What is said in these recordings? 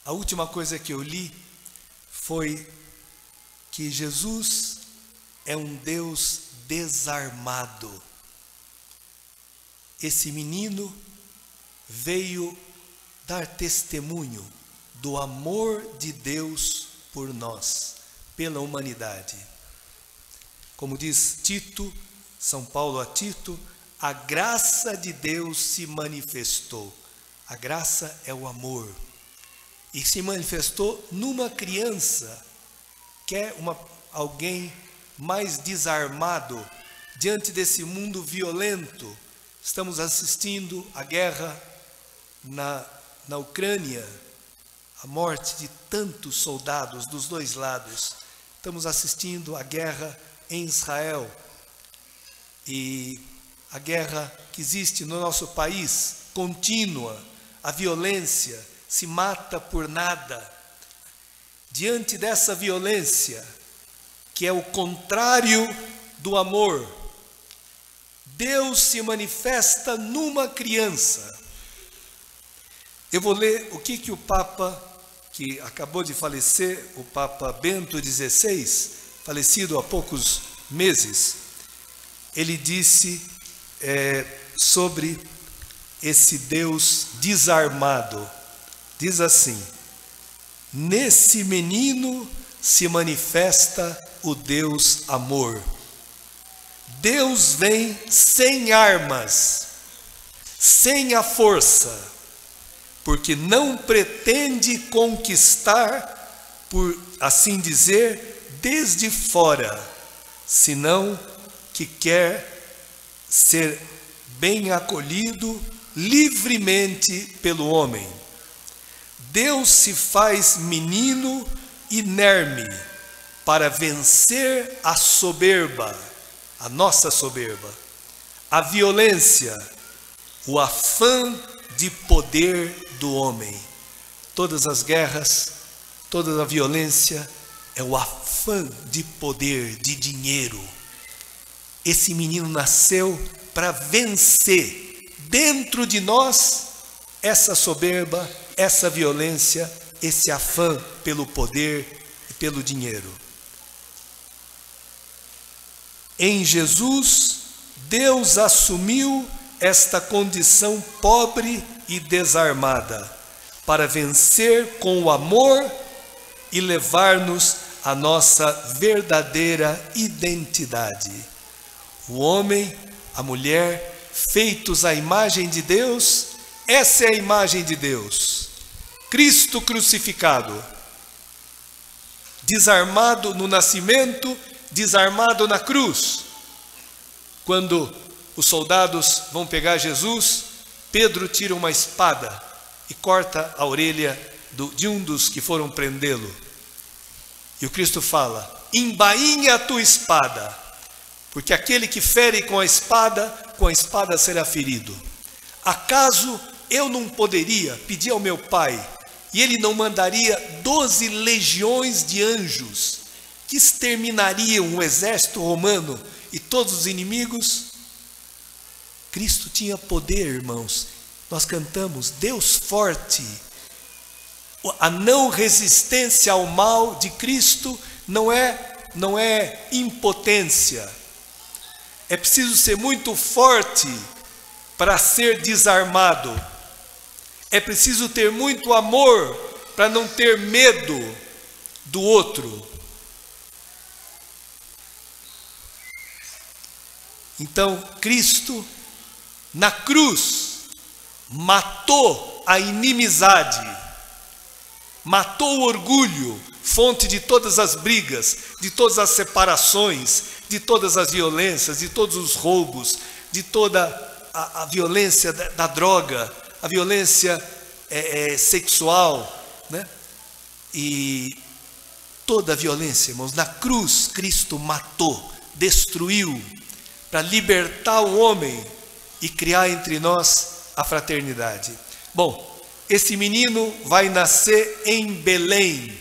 A última coisa que eu li foi que Jesus é um Deus desarmado. Esse menino veio dar testemunho do amor de Deus por nós, pela humanidade. Como diz Tito, São Paulo a Tito, a graça de Deus se manifestou. A graça é o amor. E se manifestou numa criança, que é alguém mais desarmado diante desse mundo violento. Estamos assistindo a guerra na Ucrânia, a morte de tantos soldados dos dois lados. Estamos assistindo a guerra em Israel e a guerra que existe no nosso país, contínua, a violência, se mata por nada. Diante dessa violência, que é o contrário do amor, Deus se manifesta numa criança. Eu vou ler o que o Papa, que acabou de falecer, o Papa Bento XVI, falecido há poucos meses, ele disse sobre esse Deus desarmado. Diz assim: nesse menino se manifesta o Deus amor. Deus vem sem armas, sem a força, porque não pretende conquistar, por assim dizer, desde fora, senão que quer ser bem acolhido livremente pelo homem. Deus se faz menino inerme para vencer a soberba, a nossa soberba, a violência, o afã de poder do homem. Todas as guerras, toda a violência é o afã de poder, de dinheiro. Esse menino nasceu para vencer dentro de nós essa soberba, essa violência, esse afã pelo poder e pelo dinheiro. Em Jesus, Deus assumiu esta condição pobre e desarmada, para vencer com o amor e levar-nos à nossa verdadeira identidade. O homem, a mulher, feitos à imagem de Deus, essa é a imagem de Deus. Cristo crucificado, desarmado no nascimento, desarmado na cruz. Quando os soldados vão pegar Jesus, Pedro tira uma espada e corta a orelha de um dos que foram prendê-lo. E o Cristo fala: embainha a tua espada, porque aquele que fere com a espada será ferido. Acaso eu não poderia pedir ao meu Pai, e Ele não mandaria 12 legiões de anjos, que exterminariam o exército romano e todos os inimigos? Cristo tinha poder, irmãos. Nós cantamos Deus forte. A não resistência ao mal de Cristo não é impotência. É preciso ser muito forte para ser desarmado. É preciso ter muito amor para não ter medo do outro. Então, Cristo, na cruz, matou a inimizade, matou o orgulho, fonte de todas as brigas, de todas as separações, de todas as violências, de todos os roubos, de toda a violência da droga, a violência sexual, né? E toda a violência, irmãos, na cruz Cristo matou, destruiu, para libertar o homem e criar entre nós a fraternidade. Bom, esse menino vai nascer em Belém.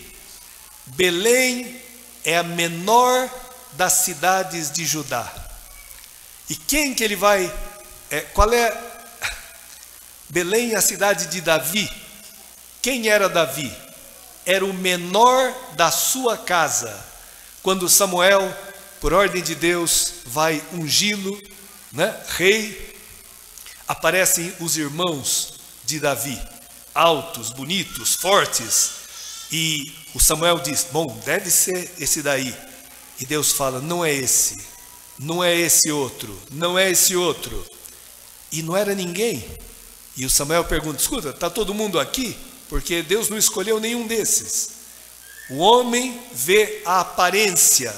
Belém é a menor das cidades de Judá. E quem que ele vai... qual é... Belém é a cidade de Davi. Quem era Davi? era o menor da sua casa. Quando Samuel, por ordem de Deus, vai ungí-lo, rei, aparecem os irmãos de Davi, altos, bonitos, fortes, e o Samuel diz: bom, deve ser esse daí. E Deus fala: não é esse, não é esse outro, não é esse outro. E não era ninguém. E o Samuel pergunta: escuta, está todo mundo aqui? Porque Deus não escolheu nenhum desses. O homem vê a aparência,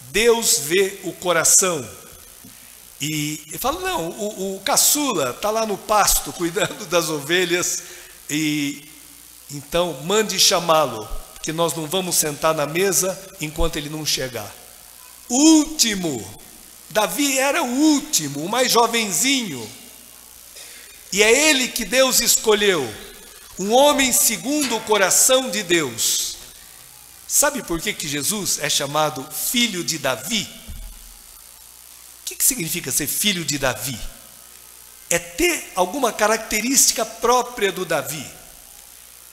Deus vê o coração. E ele fala: não, o caçula está lá no pasto cuidando das ovelhas, e então mande chamá-lo, porque nós não vamos sentar na mesa enquanto ele não chegar. O último, Davi era o último, o mais jovenzinho, e é ele que Deus escolheu, um homem segundo o coração de Deus. Sabe por que Jesus é chamado filho de Davi? O que significa ser filho de Davi? É ter alguma característica própria do Davi.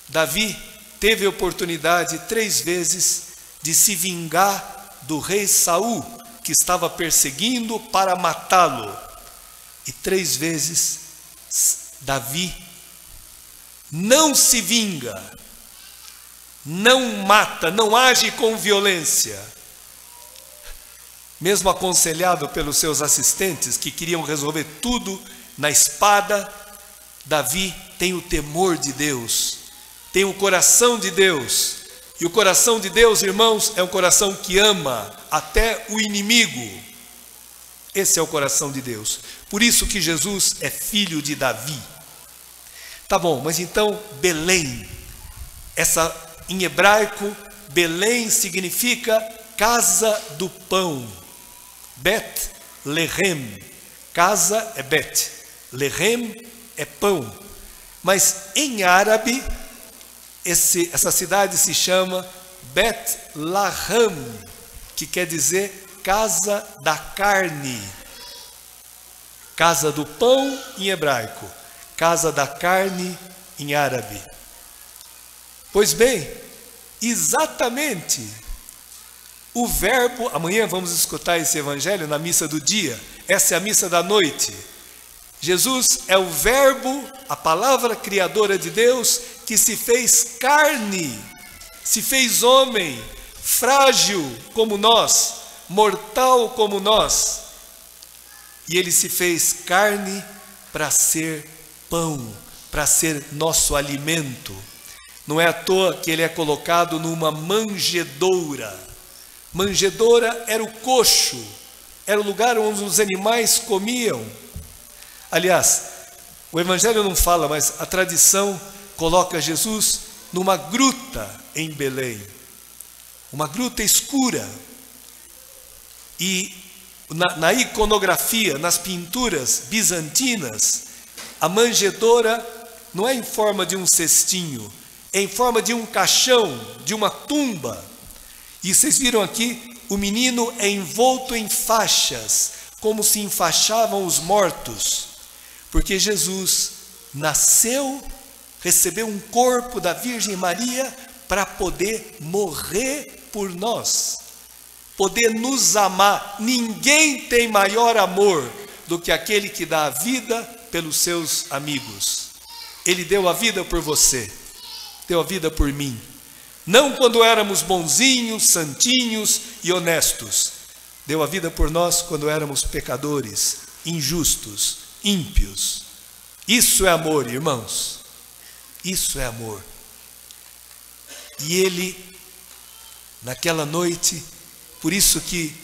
Davi teve a oportunidade 3 vezes de se vingar do rei Saul, que estava perseguindo para matá-lo. E 3 vezes Davi não se vinga, não mata, não age com violência. Mesmo aconselhado pelos seus assistentes, que queriam resolver tudo na espada, Davi tem o temor de Deus, tem o coração de Deus. E o coração de Deus, irmãos, é um coração que ama até o inimigo. Esse é o coração de Deus. Por isso que Jesus é filho de Davi. Tá bom, mas então Belém, em hebraico, Belém significa casa do pão. Bet Lehem, casa é Bet, Lehem é pão. Mas em árabe, essa cidade se chama Bet Laham, que quer dizer casa da carne. Casa do pão em hebraico, casa da carne em árabe. Pois bem, exatamente o verbo, amanhã vamos escutar esse evangelho na missa do dia, essa é a missa da noite. Jesus é o verbo, a palavra criadora de Deus, que se fez carne, se fez homem, frágil como nós, mortal como nós. E ele se fez carne para ser pão, para ser nosso alimento. Não é à toa que ele é colocado numa manjedoura. Manjedoura era o coxo, era o lugar onde os animais comiam. Aliás, o evangelho não fala, mas a tradição coloca Jesus numa gruta em Belém, uma gruta escura. E na iconografia, nas pinturas bizantinas, a manjedoura não é em forma de um cestinho, é em forma de um caixão, de uma tumba. E vocês viram aqui, o menino é envolto em faixas, como se enfaixavam os mortos, porque Jesus nasceu, recebeu um corpo da Virgem Maria para poder morrer por nós, poder nos amar. Ninguém tem maior amor do que aquele que dá a vida pelos seus amigos. Ele deu a vida por você, deu a vida por mim. Não quando éramos bonzinhos, santinhos e honestos. Deu a vida por nós quando éramos pecadores, injustos, ímpios. Isso é amor, irmãos. Isso é amor. E ele, naquela noite, por isso que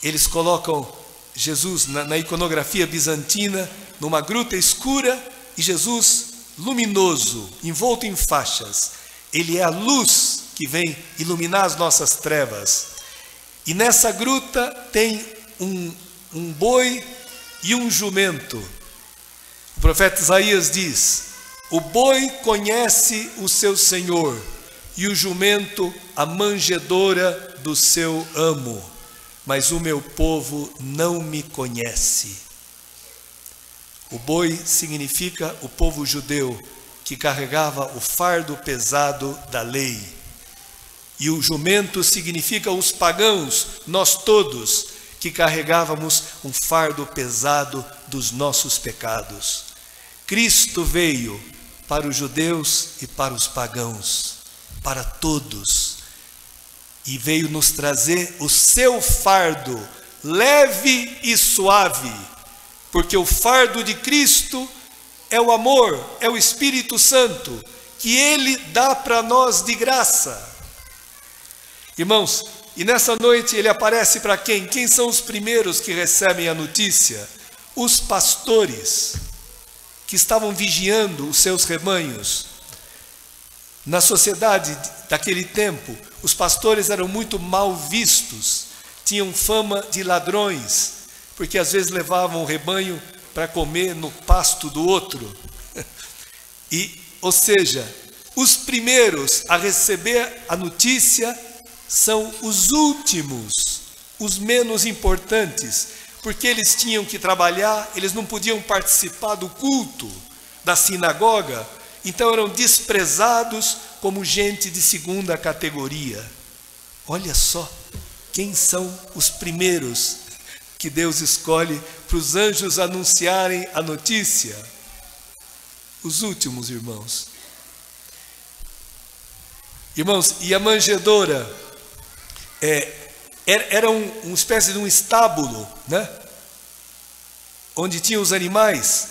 eles colocam Jesus na iconografia bizantina, numa gruta escura, e Jesus luminoso, envolto em faixas. Ele é a luz que vem iluminar as nossas trevas. E nessa gruta tem um boi e um jumento. O profeta Isaías diz: o boi conhece o seu senhor, e o jumento a manjedoura do seu amo, mas o meu povo não me conhece. O boi significa o povo judeu, que carregava o fardo pesado da lei. E o jumento significa os pagãos, nós todos, que carregávamos um fardo pesado dos nossos pecados. Cristo veio para os judeus e para os pagãos, para todos, e veio nos trazer o seu fardo, leve e suave, porque o fardo de Cristo é o amor, é o Espírito Santo, que Ele dá para nós de graça. Irmãos, e nessa noite Ele aparece para quem? Quem são os primeiros que recebem a notícia? Os pastores, que estavam vigiando os seus rebanhos. Na sociedade daquele tempo, os pastores eram muito mal vistos, tinham fama de ladrões, porque às vezes levavam o rebanho para comer no pasto do outro. Ou seja, os primeiros a receber a notícia são os últimos, os menos importantes, porque eles tinham que trabalhar, eles não podiam participar do culto da sinagoga, então eram desprezados como gente de segunda categoria. Olha só, quem são os primeiros que Deus escolhe para os anjos anunciarem a notícia? Os últimos, irmãos. Irmãos, e a manjedoura era uma espécie de um estábulo, né? Onde tinha os animais.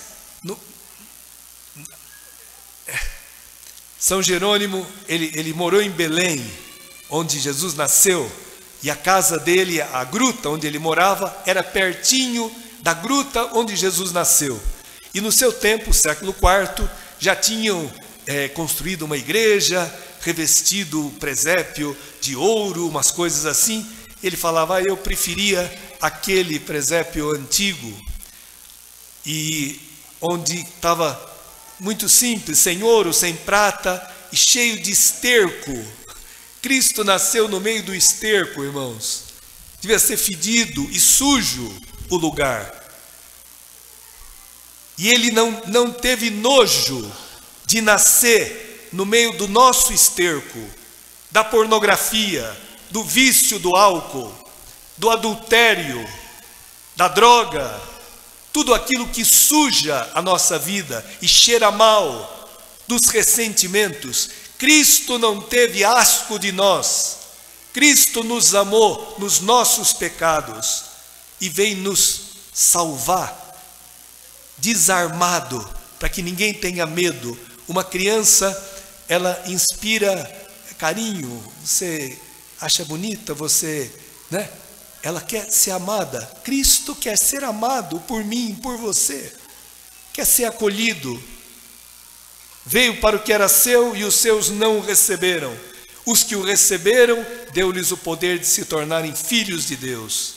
São Jerônimo, ele morou em Belém, onde Jesus nasceu, e a casa dele, a gruta onde ele morava, era pertinho da gruta onde Jesus nasceu. E no seu tempo, século IV, já tinham construído uma igreja, revestido o presépio de ouro, umas coisas assim. Ele falava, eu preferia aquele presépio antigo, e onde estava muito simples, sem ouro, sem prata e cheio de esterco. Cristo nasceu no meio do esterco, irmãos. Devia ser fedido e sujo o lugar. E ele não teve nojo de nascer no meio do nosso esterco, da pornografia, do vício do álcool, do adultério, da droga, tudo aquilo que suja a nossa vida e cheira mal, dos ressentimentos. Cristo não teve asco de nós. Cristo nos amou nos nossos pecados e veio nos salvar, desarmado, para que ninguém tenha medo. Uma criança, ela inspira carinho, você acha bonita, você, né? Ela quer ser amada. Cristo quer ser amado por mim, por você. Quer ser acolhido. Veio para o que era seu e os seus não o receberam. Os que o receberam, deu-lhes o poder de se tornarem filhos de Deus.